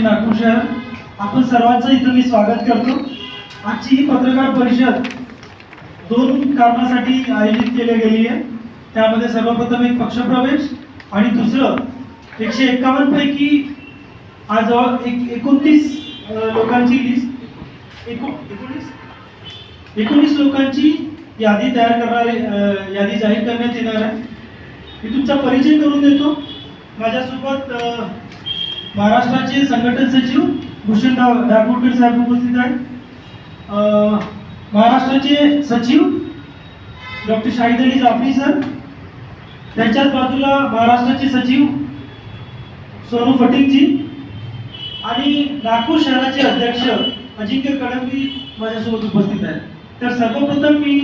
नागपूर शहर, आपण सर्वांचं इथं मी स्वागत करतो। आजची ही पत्रकार परिषद दोन कारणासाठी आयोजित केली गेली आहे। त्यामध्ये सर्वप्रथम एक पक्षप्रवेश आणि दुसरं 151 पैकी आज 29 लोकांची लिस्ट 19 लोकांची यादी तयार करणारे यादी जाहीर करण्यात येणार आहे। मी तुमचा परिचय करून देतो। माझ्यासोबत महाराष्ट्राचे संघटन सचिव भूषण दाभोळकर साहेब उपस्थित आहेत। महाराष्ट्राचे सचिव डॉक्टर शाहिद अली जाफरी सर, त्यांच्याच बाजूला महाराष्ट्राचे सचिव सोनू फटिक जी आणि नागपूर शहराचे अध्यक्ष अजिंक्य कडंबी माझ्यासोबत उपस्थित आहेत। तर सर्वप्रथम मी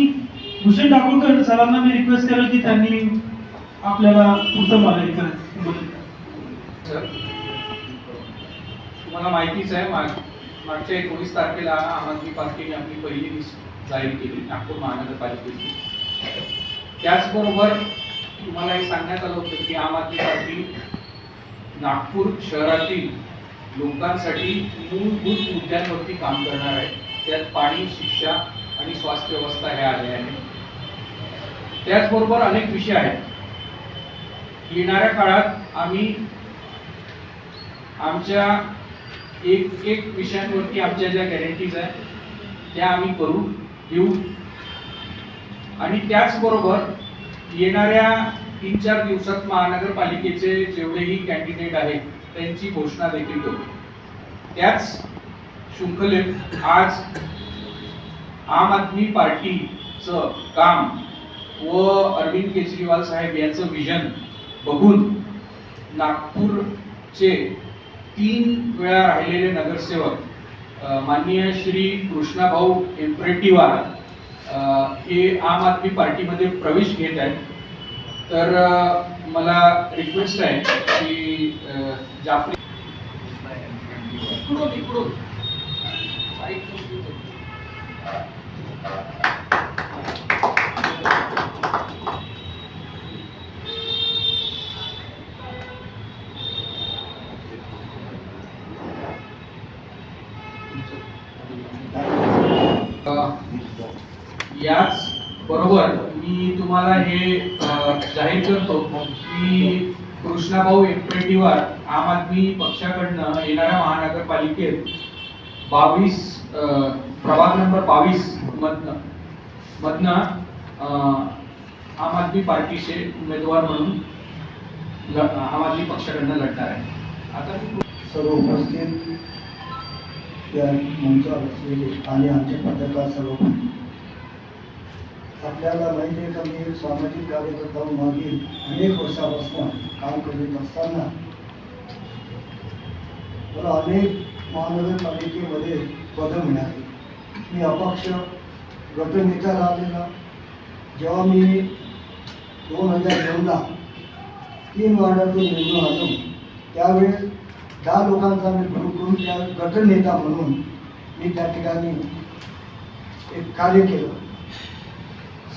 भूषण दाभोळकर सरांना मी रिक्वेस्ट करेल की त्यांनी आपल्याला पुढचं मार्गदर्शन करायचं। तुम्हाला माहितीच आहे, मागच्या 19 तारखेला आम आदमी पार्टीने आपली पहिली लिस्ट जाहीर केली नागपूर महानगरपालिकेची। त्याचबरोबर तुम्हाला हे सांगण्यात आलं होतं की आम आदमी पार्टी नागपूर शहरातील लोकांसाठी मूलभूत मुद्द्यांवरती काम करणार आहे। त्यात पाणी, शिक्षा आणि स्वास्थ्य व्यवस्था हे आले आहे। त्याचबरोबर अनेक विषय आहेत। येणाऱ्या काळात आम्ही आमच्या एक विषयांवरती आमच्या ज्या गॅरंटीज आहेत त्या आम्ही देऊ आणि त्याचबरोबर येणाऱ्या 3-4 दिवसात महानगरपालिकेचे जेवढेही कॅन्डिडेट आहेत त्यांची घोषणा देखील करू। त्याच शृंखलेत आज आम आदमी पार्टीचं काम व अरविंद केजरीवाल साहेब यांचं विजन बघून नागपूरचे 3 वेळा राहिलेले नगरसेवक माननीय श्री कृष्णाभाऊ एम्प्रेटिवार हे आम आदमी पार्टीमध्ये प्रवेश घेत आहेत। तर मला रिक्वेस्ट आहे की जाफरी याच बरोबर मी तुम्हाला हे जाहीर करतो की कृष्णाभाऊ एम्प्रेटिवार आम आदमी पक्षाकडनं येणाऱ्या महानगरपालिकेत 22 प्रभाग नंबर 22 मधनं आम आदमी पार्टीचे उमेदवार म्हणून आम आदमी पक्षाकडनं लढणार आहे। आता सर्व उपस्थित या मंचावर असलेले आणि आमचे पत्रकार सर्व, आपल्याला माहिती आहे का मी सामाजिक कार्यकर्ता मागील अनेक वर्षापासून काम करीत असताना मला अनेक महानगरपालिकेमध्ये पदं मिळाली। मी अपक्ष गटनेता राहिलेला। जेव्हा मी 2009ला 3 वार्डातून निवडून आलो त्यावेळेस 10 लोकांचा मी ग्रुप करून त्या गटनेता म्हणून मी त्या ठिकाणी एक कार्य केलं।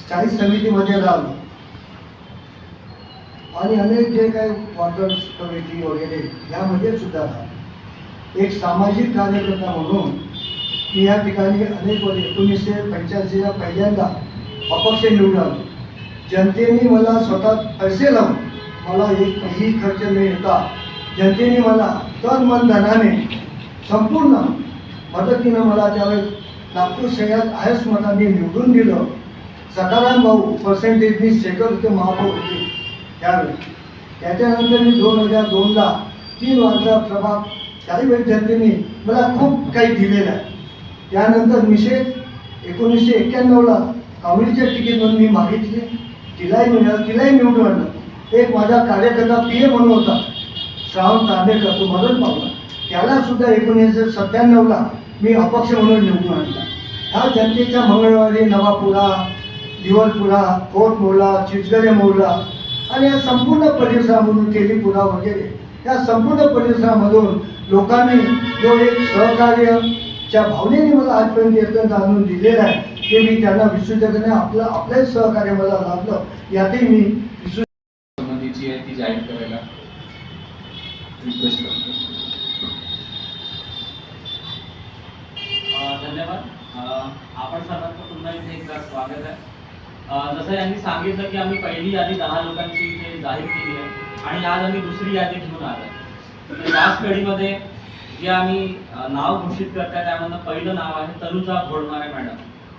स्थायी समितीमध्ये राहिलो आणि अनेक जे काही वॉटर कमिटी वगैरे यामध्ये सुद्धा राहिलो। एक सामाजिक कार्यकर्ता म्हणून मी या ठिकाणी अनेक वर्ष 1985ला पहिल्यांदा अपक्ष निवडून आलो। जनतेने मला स्वतः पैसे लावून मला एक काही खर्च न येता जनतेने मला तन मन धनाने संपूर्ण मदतीनं मला त्यावेळेस नागपूर शहरात आहेस मतांनी निवडून दिलं। सकाराम भाऊ पर्सेंटेजनी शेखर होते, महापौर होते त्यावेळी। त्याच्यानंतर मी 2002ला 3 वार्डचा प्रभाग त्यावेळी जनतेने मला खूप काही दिलेलं आहे। त्यानंतर निषेध 1991ला काँग्रेसच्या तिकीट म्हणून मी मागितले, तिलाही मिळालं, तिलाही निवडून आणलं। एक माझा कार्यकर्ता PA म्हणून होता श्रावण तांडेकर, तो मदत पावला, त्याला सुद्धा 1997ला मी अपक्ष म्हणून निवडून आणला। ह्या जनतेच्या मंगळवारी नवापुरा, दिवलपुरा, कोट मोहल्ला, चिचगरे मोहल्ला आणि या संपूर्ण परिसरामधून केलीपुरा वगैरे या संपूर्ण परिसरामधून लोकांनी जो एक सहकार्याच्या भावनेने मला आजपर्यंत यत्न आणून दिलेला आहे ते मी त्यांना विसरू शकत नाही। आपलंच सहकार्य मला लाभलं यातही मी संबंधीची आहे ती जाहीर करायला रिक्वेस्ट करतो। धन्यवाद. आपण सर्वांचं पुन्हा इथे एकदा स्वागत आहे. जसं यांनी सांगितलं की आम्ही पहिली यादी 10 लोकांची इथे जाहीर केली आहे आणि आज आम्ही दुसरी यादी घेऊन आलो. लास्ट कढीमध्ये जे आम्ही नाव घोषित करताय त्यामधनं पहिलं नाव आहे तनुजा घोडमारे मॅडम.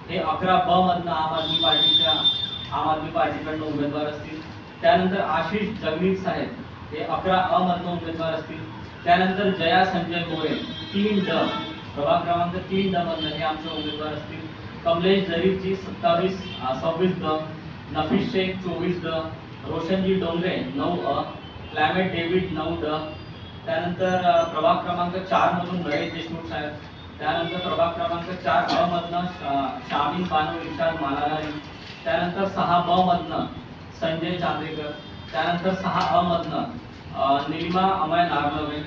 हे 11 ब मधनं आम आदमी पार्टीकडनं उमेदवार असतील. त्यानंतर आशिष जगनीत साहेब हे 11 अ मधनं उमेदवार असतील. त्यानंतर जया संजय गोरे 3 ड प्रभाग क्रमांक 3 ड मधनं हे आमचे उमेदवार असतील. कमलेश जरीजी 26 ड, नफीस शेख 24 ड, रोशनजी डोंगरे 9 अ, क्लायमेट डेव्हिड 9 ड. त्यानंतर प्रभाग क्रमांक 4 मधून नरेश देशमुख साहेब. त्यानंतर प्रभाग क्रमांक 4 अ मधनं शामीन बानू इर्शाद मालाधारी. त्यानंतर 6 ब मधनं संजय चांद्रेकर. त्यानंतर 6 अ मधनं निलिमा अमय नागलवे.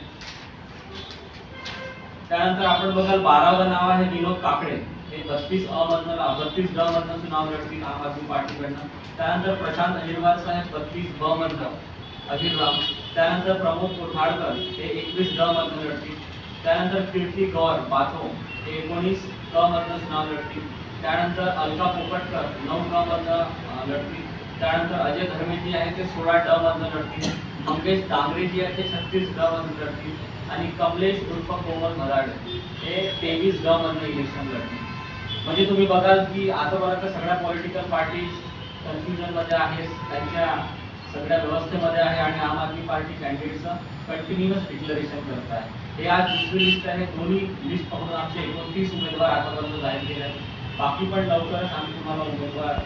त्यानंतर आपण बघाल 12वं नाव आहे विनोद काकडे. हे 32 ड मधनं चुनाव लढतील आम आदमी पार्टीकडनं. त्यानंतर प्रशांत अहिरवार साहेब 32 ब मधनं अहिरराव. त्यानंतर प्रमोद कोठाळकर हे 21 ड मधनं लढतील. त्यानंतर कीर्ती गौर बाथो हे 19 क मधनं चुनाव लढतील. त्यानंतर अलका पोपटकर 9 क मधनं लढतील. त्यानंतर अजय धर्मे जी आहे ते 16 ड मधनं लढतील. मंगेश डांगरे जी आहे ते 36 ड मधनं लढतील. आणि कमलेश उर्फ कोमल मराडे हे 23 ड मधनं इलेक्शन लढतील. म्हणजे तुम्ही बघाल की आतापर्यंत सगळ्या पॉलिटिकल पार्टी कन्फ्युजनमध्ये आहेत, त्यांच्या सगळ्या व्यवस्थेमध्ये आहे आणि आम आदमी पार्टी कॅन्डिडेटचं कंटिन्युअस डिक्लेरेशन करत आहे. हे आज दुसरी लिस्ट आहे. दोन्ही लिस्ट पाहून आमचे 29 उमेदवार आतापर्यंत जाहीर केले आहेत. बाकी पण लवकरच आम्ही तुम्हाला उमेदवार